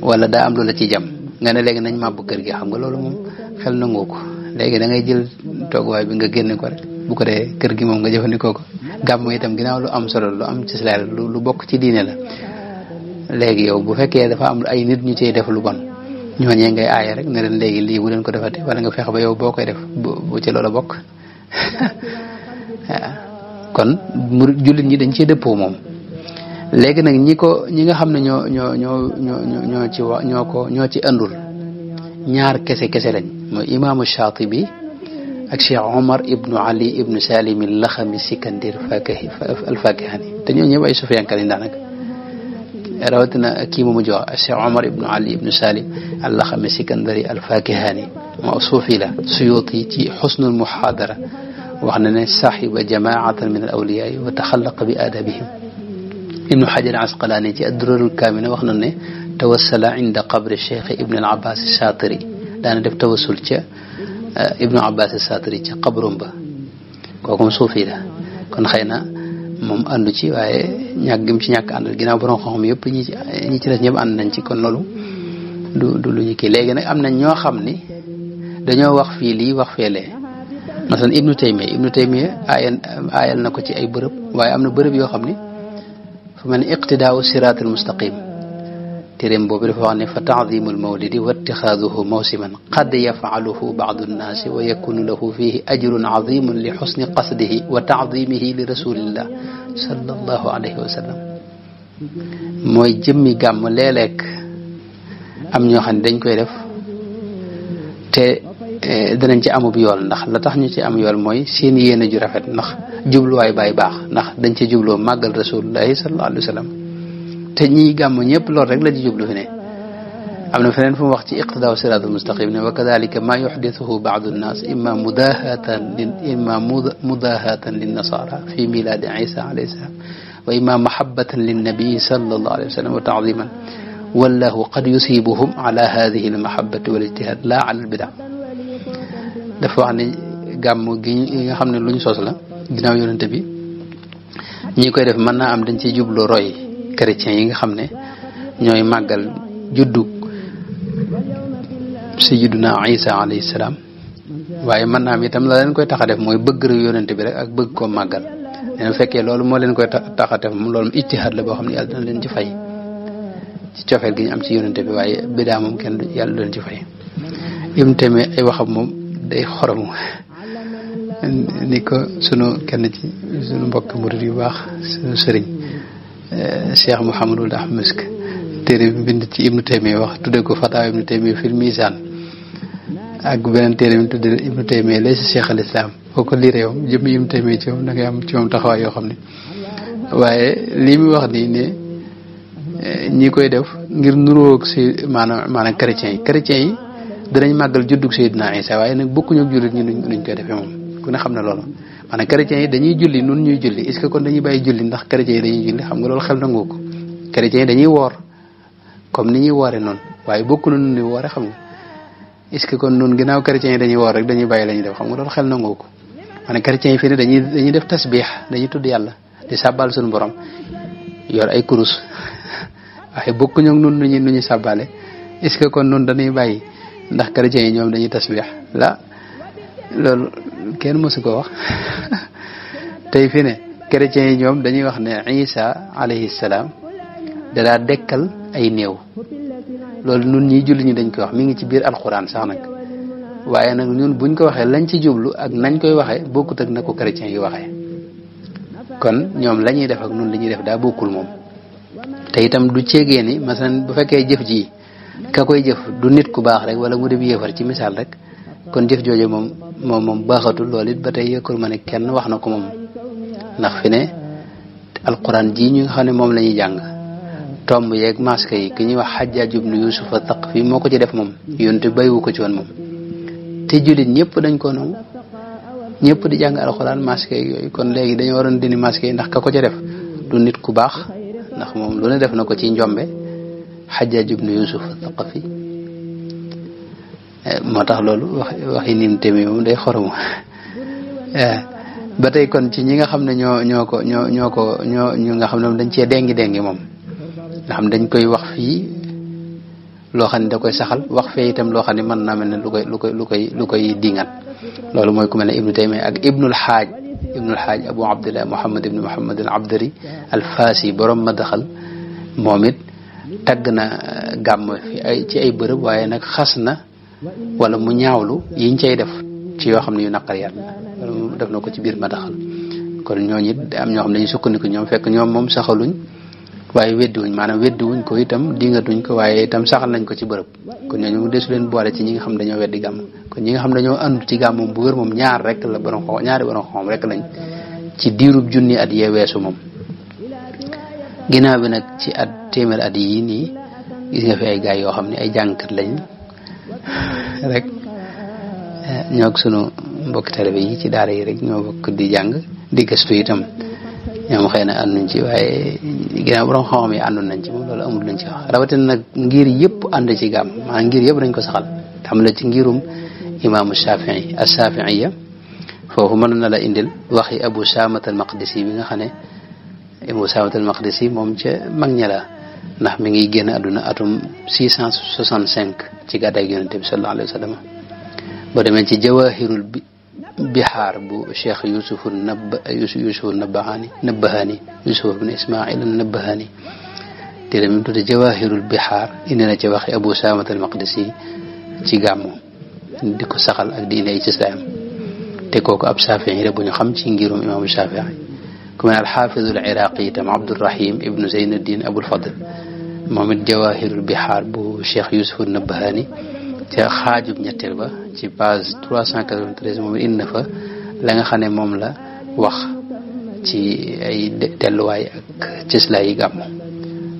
wala daa am lu la ci jam nga ne léegi nañ màbbu kër gi xam nga loolu moom xel nangu ko léegi da ngay jël tooguwaay bi nga génne ko rek bu ko dee kër gi moom nga jëfandikoo ko gàmm itam ginnaaw lu am solo lu am ci silaay lu bokk ci diine la léegi yow bu fekkee dafa am ay nit ñu ciy def lu bon ñooñee ngay aaye rek ne leen léegi lii bu leen ko defati wala nga fexe ba yow boo koy def bu ci loola bokk kon jullit ñi dañ ciy dëppoo moom léegi nag ñi nga xam ne ñoo ci andul ñaar kese lañ mooy imaamu Shaatibi ak Cheikh Omar ibnu Ali ibnu Salim al-Laxami Sikandir al-Fakihani te ñoo ñëpp ay sufiyanka lañ daanaka rawatina kii mu mujj wax Cheikh Omar ibnu Ali ibnu Salim al-Laxami Sikandari al-Fakihani moo suufi la Suyuti ci xusnul muhaadara wax na ne saaxiba jamaatan min al-awliyaa wa taxallaqa bi aadabihim Ibnu Hajar Asqalaani ci ad-Durarul Kaamina wax na ne tawassala inda qabri Cheikh Ibn al-Abbas as-Saatiri daana def tawassul ca Ibnu Abbas as-Saatiri ca qabrum ba kooku suufi la kon xëy na moom àndu ci waaye ñàkk gi mu ci ñàkk àndal ginnaaw borom xam-xam yëpp ñi ci des ñëpp ànd nañ ci kon loolu du lu ñu kii léegi nag am nañ ñoo xam ni dañoo wax fii lii wax feelee masalan Ibnu Taymiya aayal na ko ci ay bërëb waaye am na bërëb yoo xam ni fu mel ne iqtidaau siraatil mustaqim téeréem boobu dafa wax ne fa taadimul mawlidi wa ittixaaduhu mawsiman qad yafaaluhu baadu nnaasi wa yakunu lahu fihi ajrun azimun li xusni qasdihi wa taadimihi li rasulillah sallallahu alayhi wa sallam mooy jëmmi gàmm léeg-léeg am ñoo xam ne dañ koy def te danañ ci amub yool ndax la tax ñu ci am yool mooy seen yéene ju rafet ndax jubluwaay baay baax ndax dañ ci jubloo màggal rasulullahi sallallahu alayhi wa sallam te ñiy gàmm ñëpp loolu rek la ci jublu fi ne am na feneen fu mu wax ci iqtidaa siraatul mustaqim ne wa kadalika ma yuxdisuhu baadu nnaas imma mudahatan linnasara fi miladi isa alayhi salam wa imma mahabbatan linnabii sallallahu alayhi wa sallam wa taadiman wallahu qad yusibuhum ala hadihi almahabati wal ijtihad la ala albida dafa wax ne gàmm gi nga xam ne luñ sos la ginnaaw yonente bi ñi koy def mën naa am dañ ciy jublu roy chrétiens yi nga xam ne ñooy màggal juddug sayyiduna Isa alayhi salaam waaye mën naa am itam la leen koy tax a def mooy bëgg rek yonente bi rek ak bëgg koo màggal nee na fekkee loolu moo leen koy tax a def moom loolu ijtihaad la boo xam ne yàlla dina leen ci fay ci cofeel gi ñu am ci yonente bi waaye bidaa moom kenn yàlla du leen ci fay. Ibnu Taymiya ay waxam moom day xoromu ni ko sunu kenn ci sunu mbokk murid yu baax sunu sëriñ Cheikh Mouhamadul Ahmisk téere bi bind ci Ibnu Taymiya wax tudde ko Fataawa Ibnu Taymiya fil Mizan ak beneen téere bi tudde Ibnu Taymiya laysa Cheikh al Islam boo ko liiree moom jëmmi Ibnu Taymiya ci moom da ngay am ci moom taxawaay yoo xam ne waaye lii muy wax nii ne ñi koy def ngir nuróog si maanaam chrétiens yi danañ màggal juddug Seydina Isa waaye nag bokkuñu ak jullit ñi nuñ koy defee moom ku ne xam ne loolu maanaam chrétiens yi dañuy julli nun ñuy julli est-ce que kon dañuy bàyyi julli ndax chrétiens yi dañuy julli xam nga loolu xel nangu ko chrétiens yi dañuy woor comme ni ñuy woore noonu waaye bokku na nun ni woore xam nga est-ce que kon nun ginnaaw chrétiens yi dañuy woor rek dañuy bàyyi la ñuy def xam nga loolu xel nangu ko maanaam chrétiens yi fii ne dañuy def tasbih dañuy tudd yàlla di sàbbal suñu borom yor ay kurus waaye bokkuñu ak nun nu ñuy sàbbale est-ce que kon nun dañuy bàyyi ndax chrétiens yi ñoom dañuy tasbih la loolu kenn mësu ko wax tey fi ne chrétiens yi ñoom dañuy wax ne Isa alayhi salaam dalaa dekkal ay néew loolu nun ñiy julli ñi dañ koy wax mi ngi ci biir alxuraan sax nag waaye nag ñun buñ ko waxee lañ ci jublu ak nañ koy waxee bokkut ak na ko chrétiens yi waxee kon ñoom la ñuy def ak nun li ñuy def daa bokkul moom te itam du ceegee ni masalan bu fekkee jëf ji ka koy jëf du nit ku baax rek wala mu dem yéefar ci misaal rek kon jëf jooju moom baaxatul loolu it ba tey yëkkul ma ne kenn wax na ko moom ndax fi ne alquran ji ñu nga xam ne moom la ñuy jàng tomb yeeg masque yi ki ñuy wax Hajjaaj ibnu Yuusuf Saqafi moo ko ci def moom yonte bayiwu ko ci woon moom te jullit ñëpp dañ ko nangu ñëpp di jàng alquran masque yeeg yooyu kon léegi dañu waroon dindi masque yi ndax ka ko ci def du nit ku baax ndax moom lu ne def na ko ci njombe Hajjaaj ibnu Yuusuf Saqafi moo tax loolu waxi nim temi moom day xoromu ba tey kon ci ñi nga xam ne ñoo nga xam ne moom dañ cee dengi moom nga xam dañ koy wax fii loo xam ne da koy saxal wax fee itam loo xam ne mën naa mel ne lu koy dingat loolu mooy ku mel ne Ibnu Taymiya ak Ibnul Haaj Abu Abdillah Muhammad ibnu Muhammad al Abdari al Faasi borom Madaxal moom it tagg na gàmm fi ci ay bërëb waaye nag xas na wala mu ñaawlu yiñ cay def ci yoo xam ne yu naqar yàlla def na ko ci biir Madaxal kon ñooñu it am ñoo xam ne dañuy sukkandiku ñoom fekk ñoom moom saxaluñ waaye weddiwuñ ko itam dingatuñ ko waaye itam saxal nañ ko ci bërëb kon ñooñu desu leen boole ci ñi nga xam dañoo weddi gàmm kon ñi nga xam dañoo ànd ci gàmm moom bu wér moom ñaari borom xam rek lañ ci diirub junni at yee weesu moom ginnaaw bi nag ci at téeméer at yi nii gis nga fi ay gaay yoo xam ne ay jàngkat lañ rek ñoo sunu mbokki talibé yi ci daara yi rek ñoo bokk di jàng di gëstu itam ñoom xëy na ànduñ ci waaye ginnaaw borom xam-xam yi àndoon nañ ci moom loolu amul luñ ci wax rawatina nag ngir yëpp ànd ci gàmm maanaam ngir yëpp dañ ko saxal xam la ci ngirum imaamu Shafii as-Shafi'iyya foofu mën na la indil waxi Abu Samat al-Maqdisi bi nga xam ne Abu Samat al-Maqdisi moom ca mag ña la ndax mi ngi génn àdduna atum 665 ci gàddaay Yonent bi sallallahu alayhi wa sallam boo demee ci Jawahirul Bihaar bu Cheikh Yusuf Nabbahani Yusuf ibn Ismail an-Nabbahani téere mi tudde Jawahirul Bihaar indi na ci waxi Abu Samat al-Maqdisi ci gàmmu di ko saxal ak di indi ay cëslaayam te kooku ab Shaafi'i la bu ñu xam ci ngirum imaamu Shaafi'i ku mel ne al-Haafiz al-Iraaqi itam Abdurrahim ibnu Zeynuddin Abul Fadl moom it Jawahirul Bihaar bu Cheikh Yusuf an-Nabbahani ca xaajub ñetteel ba ci page 393 moom it indi na fa la nga xam ne moom la wax ci ay delluwaay ak cëslaay yi gàmmu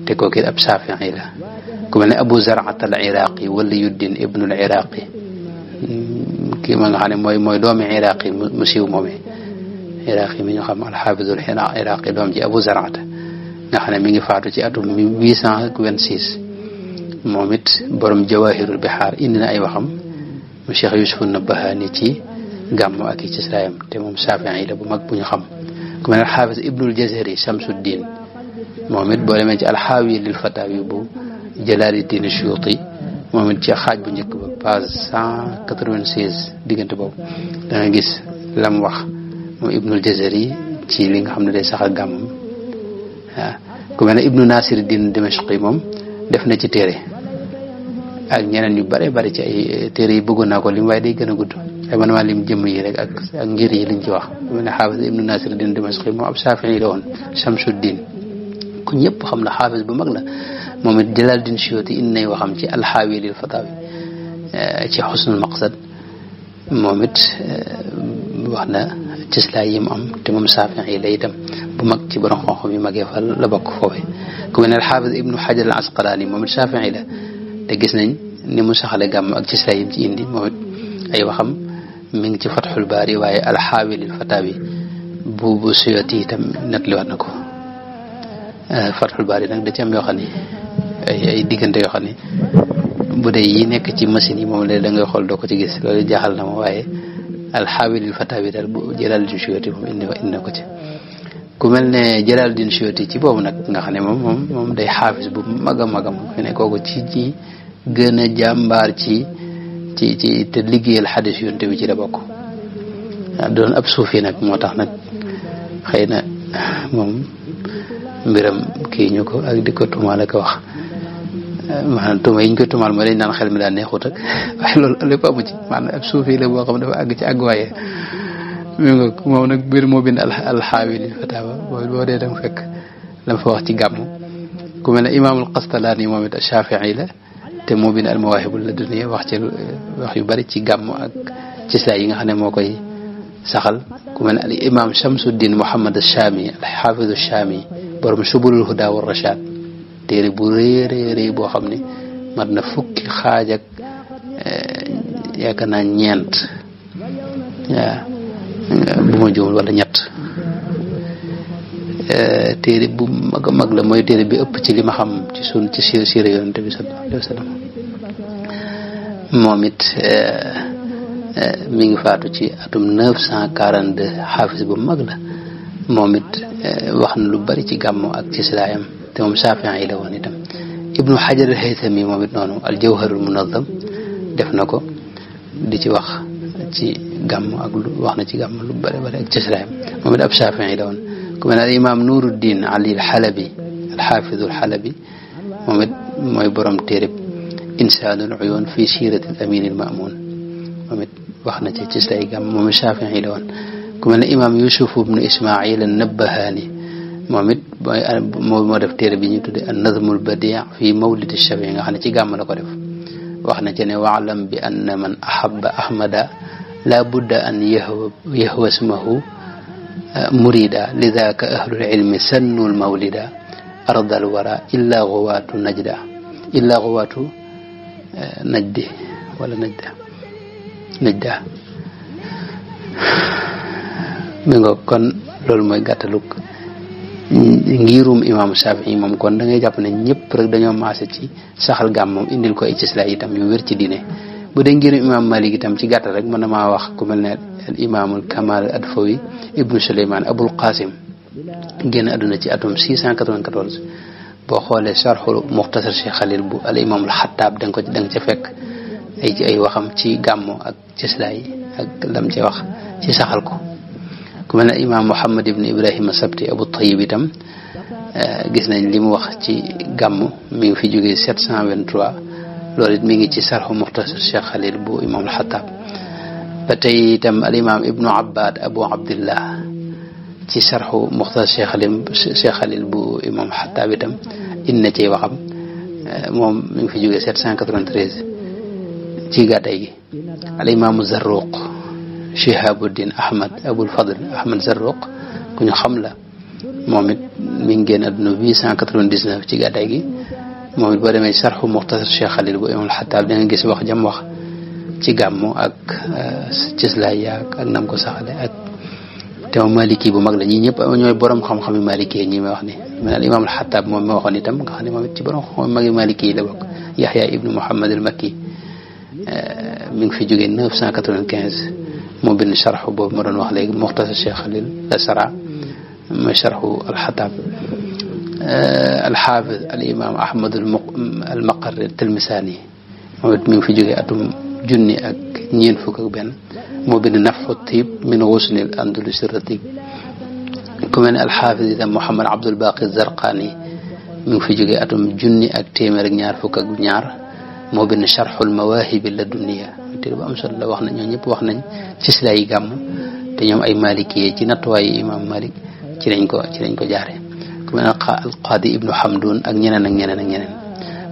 te kooku it ab Shaafi'i la ku mel ne Abu Zar'at al-Iraaqi Waliyuddin ibnu al-Iraaqi kii ma nga xam ne mooy doomi Iraaqi mu siiw moomee Iraaqi mi ñu xam al-Haafizul Iraaqi doom ji Abu Zar'at nga xam ne mi ngi faatu ci atum 826 moom it borom Jawahirul Bihaar indi na ay waxam mu Cheikh Yusuf an-Nabbahani ci gàmmu ak i ci cëslaayam te moom Shaafi'i la bu mag bu ñu xam ku mel ne al-Haafiz Ibnul Jazari Shamsuddin moom it boo demee ci al-Haawi lil Fataawi bu Jalaaluddin Suyuti moom it ci xaaj bu njëkk ba page 196 diggante boobu da nga gis lam wax moom Ibnul Jazari ci li nga xam ne day saxal gàmmam waaw ku mel ne Ibnu Nasiruddin Dimashqi moom def na ci téere ak ñeneen yu bare bari ci ay téere yi bëggoon naa ko lim waaye day gën a gudd ay man maa lim jëmm yi rek ak ngir yi liñ ci wax ku mel ne xaafis Ibnu Nasiruddin Dimashqi moom ab Shaafi'i la woon Shamsuddin ku ñëpp xam na xaafis bu mag la moom it Jalaaluddin Suyuti indi nay waxam ci alxaawi lil fataawi ci xusnul maqsad moom it wax na cëslaay yi mu am te moom Shaafi'i la itam bu mag ci borom xam-xam yu magee fa la bokk foofee ku mel ne alxaafis Ibnu Hajar al Asqalaani moom it Shaafi'i la te gis nañ ni mu saxale gàmm ak cëslaay yi ci indi moom it ay waxam mi ngi ci Fathul Baari waaye alxaawi lil fataawi bu Suyuti itam nettaliwaat na ko Fathul Baari nag da ci am yoo xam ne ay diggante yoo xam ne bu dee yi nekk ci machine yi moom léegi da ngay xool doo ko ci gis loolu jaaxal na ma waaye alxaawilil fataawi daal bu Jalaaluddin Suyuti moom indi na ko ci ku mel ne Jalaaluddin Suyuti ci boobu nag nga xam ne moom day xaafis bu mag a mag fi ne kooku ci gën a jàmbaar ci te liggéeyal xadis yonte bi ci la bokk doon ab suufi nag moo tax nag xëy na moom mbiram kii ñu ko ak di ko tumaal ak wax maanaam tuuma yi ñu ko tumaal mooy dañ naan xel mi daal neexut ak waaye loolu lépp amu ci maanaam ab suufi la boo xam dafa àgg ci àgg waaye mi nga moom nag mbir moo bind alxaawi li fatawa boo dee danga fekk la fa wax ci gàmm ku mel ne imaamul Qastalaani moom it Shaafi'i la te moo bind almawaahibul ladunniya wax ci wax yu bari ci gàmm ak ci saa yi nga xam ne moo koy saxal ku mel ne al imaam Shamsuddin Muhammad Ash-Shaami al-Haafiz Ash-Shaami borom Subulul Hudaa wa Rashaad téere bu rëy boo xam ne mat na fukki xaaj ak yaakaar naa ñeent waaw bu ma juumul wala ñett téere bu mag a mag la mooy téere bi ëpp ci li ma xam ci siira Yonent bi sallallahu alayhi wa sallam moom it mi ngi faatu ci atum 942 xaafis bu mag la moom it wax na lu bari ci gàmmu ak ci silaayam te moom Shaafi'i la woon itam Ibnu Hajar al-Haythami moom it noonu al-Jawharul Munazzam def na ko di ci wax ci gàmm ak wax na ci gàmm lu bari ak ci silaayam moom it ab Shaafi'i la woon ku mel ne al imaam Nuruddin Ali al-Halabi al-Haafiz al-Halabi moom it mooy borom téereb Insaanul Uyuun fi siirati al-Amiin al-Ma'muun moom it wax na ci silaay gàmm moom it Shaafi'i la woon ku mel ne imaam Yusuf ibnu Ismaa'il an-Nabbahaani moom it moo def téere bi ñu tudde an-Nazmul Badii' fi Mawlid ash-Shafii nga xam ne ci gàmm la ko def wax na ci ne wa'lam bi anna man ahabba Ahmada la budda an yahwa ismahu murida lidaka ahlul ilmi sannul mawlida ardal wara illa ghuwatu najdi wala najda mi nga kon loolu mooy gàttaluk ngirum imaamu Shaafi'i moom kon da ngay jàpp ne ñëpp rek dañoo maase ci saxal gàmm moom indil ko ay cëslaay itam yu wér ci diine bu dee ngirum imaam Malik itam ci gàttal rek mën na maa wax ku mel ne al imaamul Kamal Adfawi ibnu Suleymaan Abul Qasim génn àdduna ci atum 694 boo xoolee sharxul Muxtasar Cheikh Khalil bu al imaamul Xattaab da nga ca fekk ay waxam ci gàmmo ak cëslaay ak lam ci wax ci saxal ko ku mel ne imaam Muhammad ibn Ibrahima Sabti Abu Tayyib itam gis nañ li mu wax ci gàmm mi ngi fi jógee 723 loolu it mi ngi ci sarxu Muxtasar Cheikh Khalil bu imaam al-Xattaab ba tey itam al imaam Ibnu Abbad Abu Abdillah ci sarxu Muxtasar Cheikh Khalil bu imaam al-Xattaab itam indi na ci waxam moom mi ngi fi jógee 793 ci gàdday gi al imaamu Zarruq Shihabuddin Ahmad Abul Fadl Ahmad Zarruq ku ñu xam la moom it mi ngi génn àdduna 899 ci gàddaay gi moom it boo demee sarxu Muxtasar Cheikh Khalil bu imaam al-Xattaab da nga gis wax jam wax ci gàmmu ak cëslaay yaak ak nam ko saxale ak te moom maliki bu mag la ñii ñëpp ñooy borom xam-xam yi maliki ñi may wax ni man al imaam al-Xattaab moom ma waxoon itam nga xam ne moom it ci borom xam-xam yi mag yi maliki yi la bokk Yaxya ibnu Muhammad al-Makki mi ngi fi jógee 995 moo bind sharx boobu ma doon wax léegi Muxtasar Cheikh Khalil la sara mooy sharxu al-Xattaab al-Xaafiz al-imaam Ahmad al Maqarri Tilmisaani moom it mi ngi fi jógee atum junni ak ñeent fukk ak benn moo bind Nafxu Tiib min Ghusnil Andalusi Ratiib. ku mel ne alxaafis itam Muhammad Abdul Baqi Zarqaani mi ngi fi jógee atum junni ak téeméer ak ñaar fukk ak ñaar moo bind Sharxul Mawaahibi Ladunniya téere bu am solo la. wax nañ ñoo ñëpp wax nañ ci silaa yi gàmm te ñoom ay maalikiyee ci nattuwaayu imaam Malik ci lañ ko jaare. ku mel ne alqaadi ibnu Hamdun ak ñeneen ak ñeneen ak ñeneen.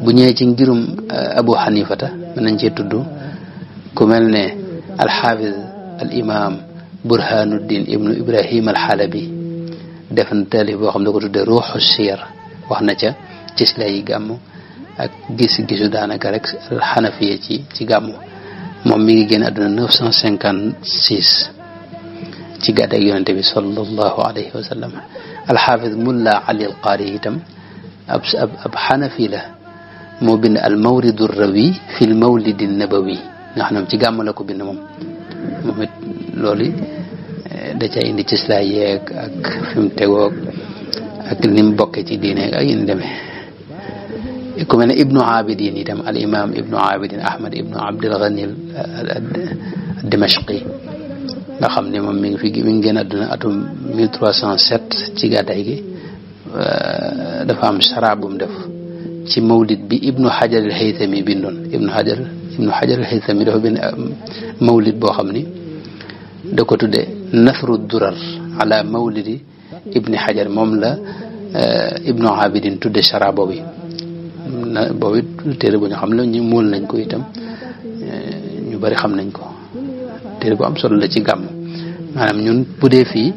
bu ñëwee ci ngirum Abu Hanifata mën nañ cee tudd ku mel ne alxaafis al imam Burhanuddin ibnu Ibrahim al-Halabi def na taalif boo xam ne ko tuddee Ruuxu Siyar wax na ca ci silaa yi gàmm ak gis-gisu daanaka rek alxanafiya ci gàmm. moom mi ngi génn àdduna 956 ci gàddaay yonente bi sallallahu alayhi wa sallam. alxaafis Mulla Ali al-Qaari itam ab xanafi la moo bind al mawridu rawi fi l mawlidi nabawi nga xam ne ci gàmm la ko bind moom it loolu da ca indi ci silaa yeeg ak fi mu tegoog ak ni mu bokkee ci diine ak yéen demee. ku mel ne Ibnu Abidin itam al imam Ibnu Abidin Ahmad Ibnu Abdul Ghani ad-Dimashqi nga xam ne moom mi ngi génn àdduna atum 1307 ci gàddaay gi. dafa am sharabum def ci mawlid bi Ibnu Hajar al-Haythami bindoon. Ibnu Hajar al-Haythami dafa bind mawlid boo xam ni da ko tudde Nasru Durar ala mawlidi Ibni Hajar moom la Ibnu Abidin tudde sharab boobu téere bu ñu xam la ñu muul nañ ko itam ñu bari xam nañ ko. téere bu am solo la ci gàmm. maanaam ñun bu dee fii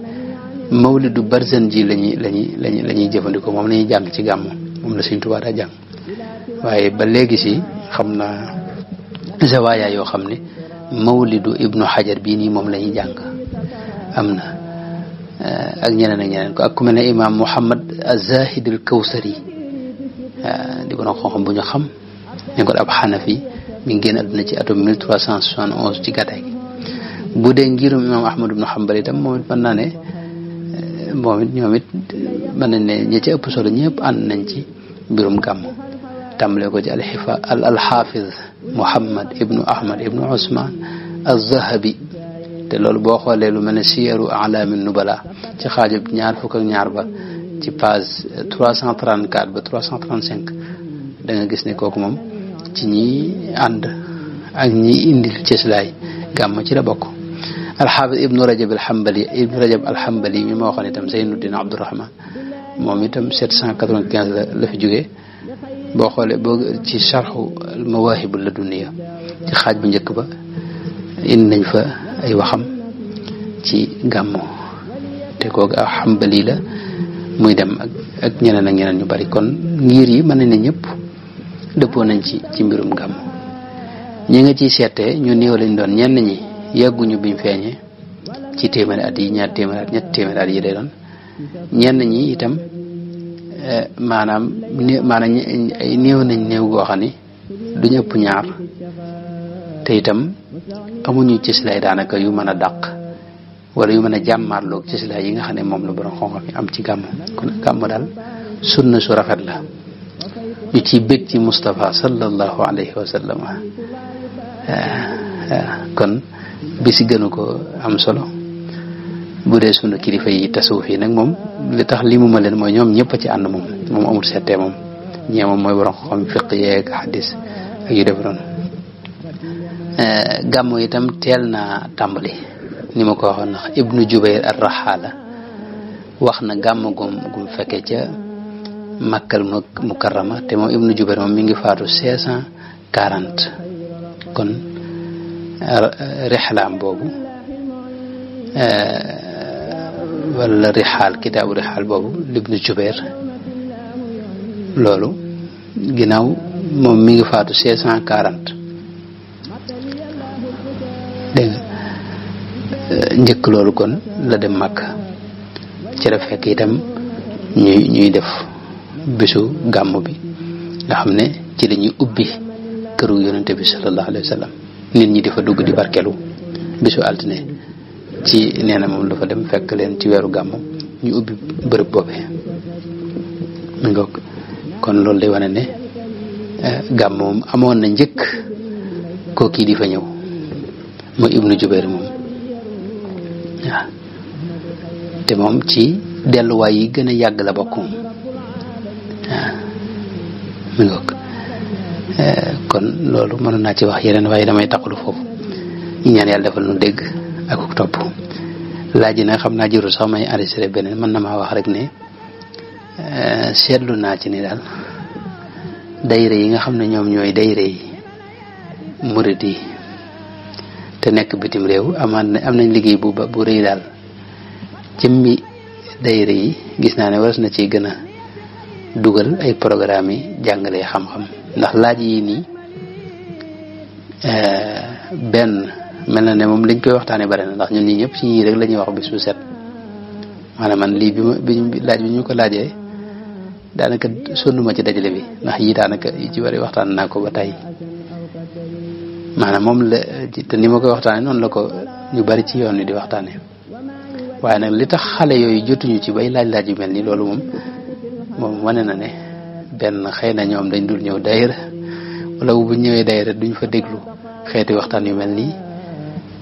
mawlidu Barzanji lañuy jëfandikoo moom la ñuy jàng ci gàmm moom la Sëriñ Tuubaa daa jàng. waaye ba léegi si xam naa zawaaya yoo xam ne mawlidu Ibnu Hajar bii nii moom la ñuy jàng am na ak ñeneen ko ak ku mel ne imaam Muhammad Az-Zahid al-Kawsari di borom xam-xam bu ñu xam ne ko ab xanafi mi ngi génn àdduna ci atum 1371 ci gàddaay gi. bu dee ngirum imaam Ahmad ibnu Hanbal itam moom it mën naa ne ñoom it mën nañ ne ñi ci ëpp solo ñëpp ànd nañ ci mbirum gàmm. tàmbalee ko ci alxaafiz Muhammad ibnu Ahmad ibnu Usman az-Zahabi te loolu boo xoolee lu mel ne Siyaru A'laami Nubala ci xaajub ñaar fukk ak ñaar ba ci page 334 ba 335 da nga gis ne kooku moom ci ñi ànd ak ñi indil cëslaay gàmm ci la bokk. alxaafis ibnu Rajab al-Hanbali mi ma waxoon itam Zeynuddin Abdurrahman moom itam 795 la fi jógee. boo xoolee ci Sharxu al-Mawaahib Ladunniya ci xaaj bu njëkk ba indi nañ fa ay waxam ci gàmmu te kooku ak Hanbali la muy dem ak ñeneen ñu bari. kon ngir yi mën nañ ne ñëpp dëppoo nañ ci mbirum gàmm. ñi nga ciy seetee ñu néew lañ doon. ñenn ñi yàgguñu biñ feeñee ci téeméeri at yi ñaar téeméeri at ñetti téeméeri at yi day doon. ñenn ñi itam maanaam néew nañ néew goo xam ni duñu ëpp ñaar te itam amuñu cëslaay daanaka yu mën a dàq wala yu mën a jàmmaarloog cëslaay yi nga xam ne moom la borom xam-xam yi am ci gàmm. kon gàmm daal sunna su rafet la ñu ciy bég ci Moustapha sallallahu alayhi wa sallam. kon bisi gënu ko am solo. bu dee sunu kilifa yi tasawuf yi nag moom li tax li mu ma leen mooy ñoom ñëpp a ci ànd moom amul seetee moom ñee moom mooy borom xam fiq yeeg hadis ak yu def noonu. gàmmu itam teel naa tàmbali ni ma ko waxoon ndax Ibnu Jubayr ar-Rahala wax na gàmm gum fekkee ca Makkal Mukarrama te moom Ibnu Jubayr moom mi ngi faatu 540 kon rixlaam boobu wala rixaal kitaabu rixaal boobu Ibnu Jubayr loolu ginnaaw moom mi ngi faatu 640 dégg nga njëkk loolu kon la dem Makka ci la fekk itam ñuy def bisu gàmm bi nga xam ne ci la ñuy ubbi këru yonente bi sallallahu alayhi wa sallam nit ñi dafa dugg di barkelu bisu altine ci nee na moom dafa dem fekk leen ci weeru gàmm ñu ubbi bërëb boobee mi ngoog kon loolu day wane ne gàmm moom amoon na njëkk koo kii di fa ñëw mooy Ibnu Jubayr moom waaw te moom ci delluwaay yi gën a yàgg la bokk moom waaw mi ngoog kon loolu mënoon naa ci wax yeneen waaye damay taxalu foofu ñu ñaan yàlla defal nu dégg ak topp laaj yi nag xam naa jërul sax may enregistré beneen mën na maa wax rek ne seetlu naa ci ni daal dayre yi nga xam ne ñoom ñooy dayre yi murid yi te nekk bitim réew am nañ liggéey bu rëy daal jëmmi dayre yi gis naa ne waras na ci gën a dugal ay programme yi jàngale xam-xam ndax laaj yi nii benn mel na ne moom liñ koy waxtaanee bari na ndax ñun ñi ñëpp ci yii rek la ñuy wax bis bu set maanaam man lii bi laaj bi ñu ko laajee daanaka sonnuma ci dajale bi ndax yii daanaka yi ci bari waxtaan naa ko ba tey maanaam moom la te ni ma koy waxtaanee noonu la ko ñu bari ci yoon wi di waxtaanee waaye nag li tax xale yooyu jotuñu ci bay laaj yu mel nii loolu moom wane na ne benn xëy na ñoom dañ dul ñëw daayira wala bu ñëwee daayira duñ fa déglu xeeti waxtaan yu mel nii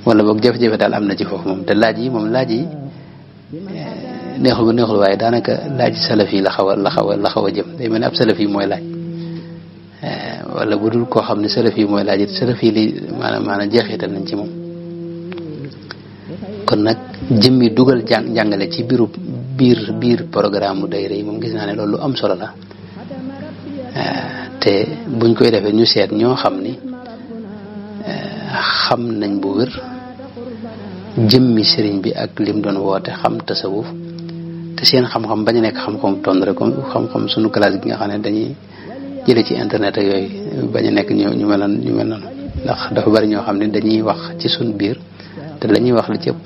wala boog jafe-jafe daal am na ci foofu moom te laaj yi neexul ba neexul waaye daanaka laaj salaf yi la xaw a jëm day mel ne ab salaf yi mooy laaj wala bu dul koo xam ne salaf yi mooy laaj it salaf yi li maanaam jeexital nañ ci moom kon nag jëmmi dugal jàngale ci biir programme mu daayira yi moom gis naa ne loolu lu am solo la te buñ koy defee ñu seet ñoo xam ni xam nañ bu wér jëmmi sëriñ bi ak lim doon woote xam tasawuf te seen xam-xam bañ a nekk xam-xam tond rek comme xam-xam sunu classe gi nga xam ne dañuy jële ci internet ak yooyu bañ a nekk ñu mel noonu ndax dafa bari ñoo xam ne dañuy wax ci suñ biir te la ñuy wax li ci ëpp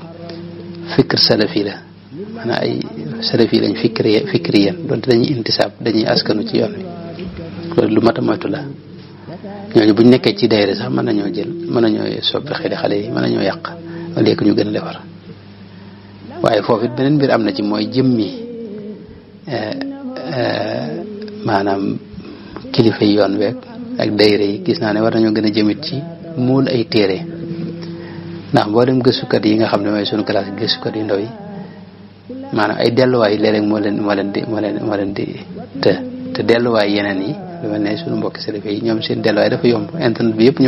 fikr salafi la maanaam ay salafi lañ fikri yéen donte dañuy intisaab dañuy askanu ci yoon wi loolu lu mat a moytu la ñooñu buñ nekkee ci daayira sax mën nañoo soppi xale yi mën nañoo yàq léegi ñu gën a defar waaye foofu it beneen mbir am na ci mooy jëmmi maanaam kilifa yi yoon week ak daayira yi gis naa ne war nañoo gën a jëmit ci muul ay téere ndax boo dem gëstukat yi nga xam ne mooy sunu classe gëstukat yu ndaw yi maanaam ay delluwaay yi léeg-léeg moo leen di te delluwaay yeneen yi lu mel ne sunu mbokki salaf yi ñoom seen delluwaay dafa yomb internet bi yëpp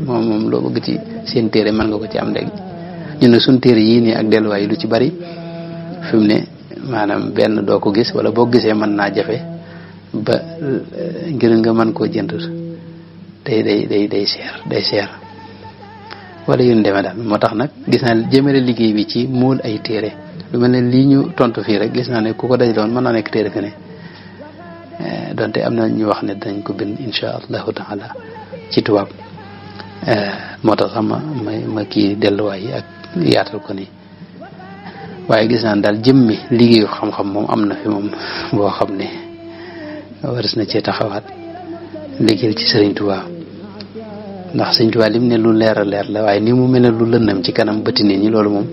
moom loo bëgg ci seen téere mën nga ko ci am léegi ñun nag suñu téere yii nii ak delluwaay yi lu ci bari fi mu ne maanaam benn doo ko gis wala boo gisee mën naa jafe ba ngir nga mën koo jënd day seer wala yu ñu demee daal moo tax nag gis naa jëmale liggéey bi ci muul ay téere lu mel ne lii ñu tontu fii rek gis naa ne ku ko dajaloon mën naa nekk téere fi ne donte am na ñu wax ne danañ ko bind insha allahu taala ci tubaab moo tax sax ma kii delluwaay yi ak yaatal ko nii waaye gis naa daal jëmmi liggéeyu xam-xam moom am na fi moom boo xam ne waris na cee taxawaat liggéeyal ci Sëriñ Tuubaa ndax Sëriñ Tuubaa lim ne lu leer a leer la waaye ni mu mel ne lu lëndam ci kanam bëti nit ñi loolu moom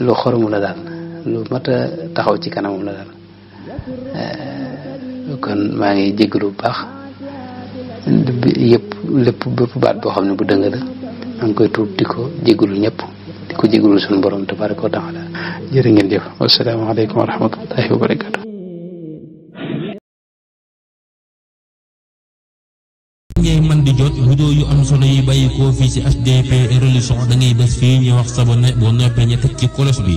lu xoromu la daal lu mat a taxaw ci kanamam la daal kon maa ngi jégalu bu baax bépp baat boo xam ne bu dëng la maa ngi koy tuub di ko jégalu ñëpp di ko jégalu suñu borom tabaraka wa taala jërë ngeen jëf wasalaamaaleykum wa rahmatullahi wa barakatu ngay man di jot vidéo yu am solo yi bàyyi ko fii ci HDP religion da ngay bés fii ñu wax sabone boo noppee ñu teg ci cloche bi